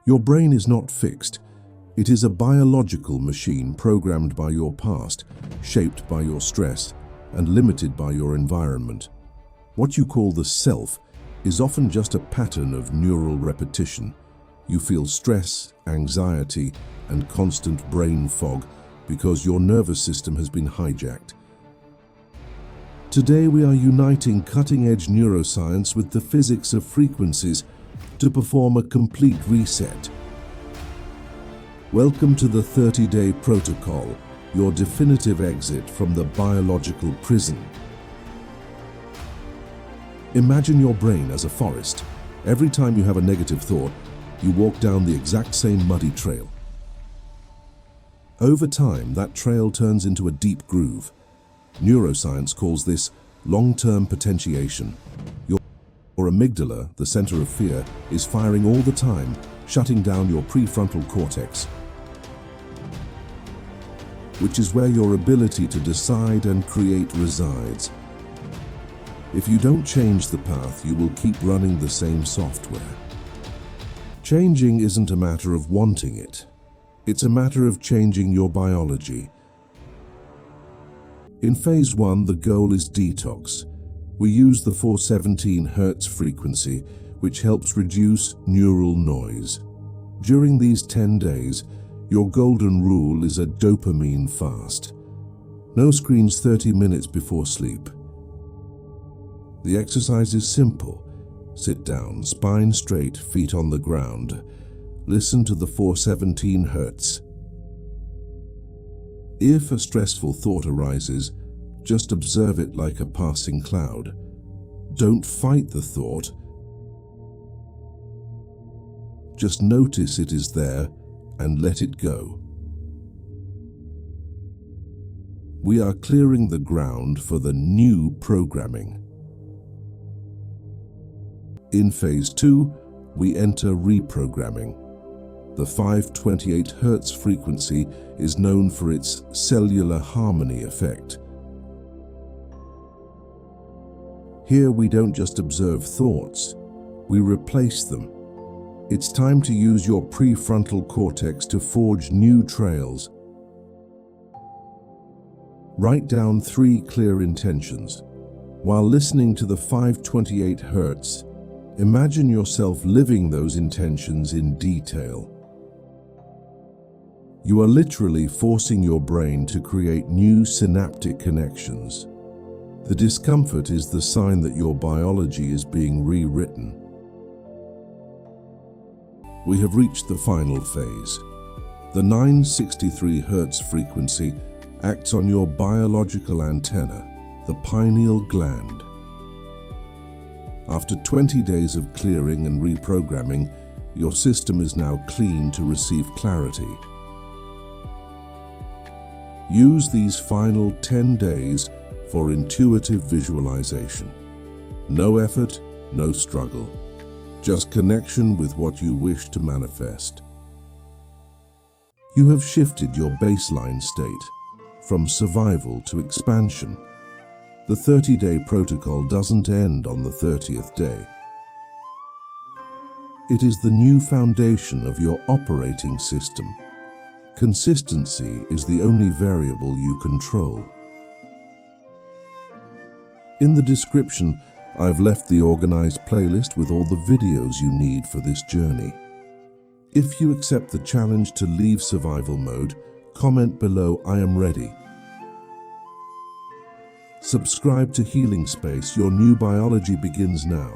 Your brain is not fixed. It is a biological machine programmed by your past, shaped by your stress, and limited by your environment. What you call the self is often just a pattern of neural repetition. You feel stress, anxiety, and constant brain fog because your nervous system has been hijacked. Today we are uniting cutting-edge neuroscience with the physics of frequencies to perform a complete reset. Welcome to the 30-day protocol, your definitive exit from the biological prison. Imagine your brain as a forest. Every time you have a negative thought, you walk down the exact same muddy trail. Over time, that trail turns into a deep groove. Neuroscience calls this long-term potentiation. Your amygdala, the center of fear, is firing all the time, shutting down your prefrontal cortex, which is where your ability to decide and create resides. If you don't change the path, you will keep running the same software. Changing isn't a matter of wanting it. It's a matter of changing your biology. In phase 1, the goal is detox. We use the 417 Hz frequency, which helps reduce neural noise. During these 10 days, your golden rule is a dopamine fast. No screens 30 minutes before sleep. The exercise is simple. Sit down, spine straight, feet on the ground. Listen to the 417 Hz. If a stressful thought arises, just observe it like a passing cloud. Don't fight the thought. Just notice it is there and let it go. We are clearing the ground for the new programming. In phase 2, we enter reprogramming. The 528 Hz frequency is known for its cellular harmony effect. Here we don't just observe thoughts, we replace them. It's time to use your prefrontal cortex to forge new trails. Write down 3 clear intentions. While listening to the 528 Hz, imagine yourself living those intentions in detail. You are literally forcing your brain to create new synaptic connections. The discomfort is the sign that your biology is being rewritten. We have reached the final phase. The 963 Hz frequency acts on your biological antenna, the pineal gland. After 20 days of clearing and reprogramming, your system is now clean to receive clarity. Use these final 10 days for intuitive visualization. No effort, no struggle. Just connection with what you wish to manifest. You have shifted your baseline state from survival to expansion. The 30-day protocol doesn't end on the 30th day. It is the new foundation of your operating system. Consistency is the only variable you control. In the description, I've left the organized playlist with all the videos you need for this journey. If you accept the challenge to leave survival mode, comment below "I am ready." Subscribe to Healing Space. Your new biology begins now.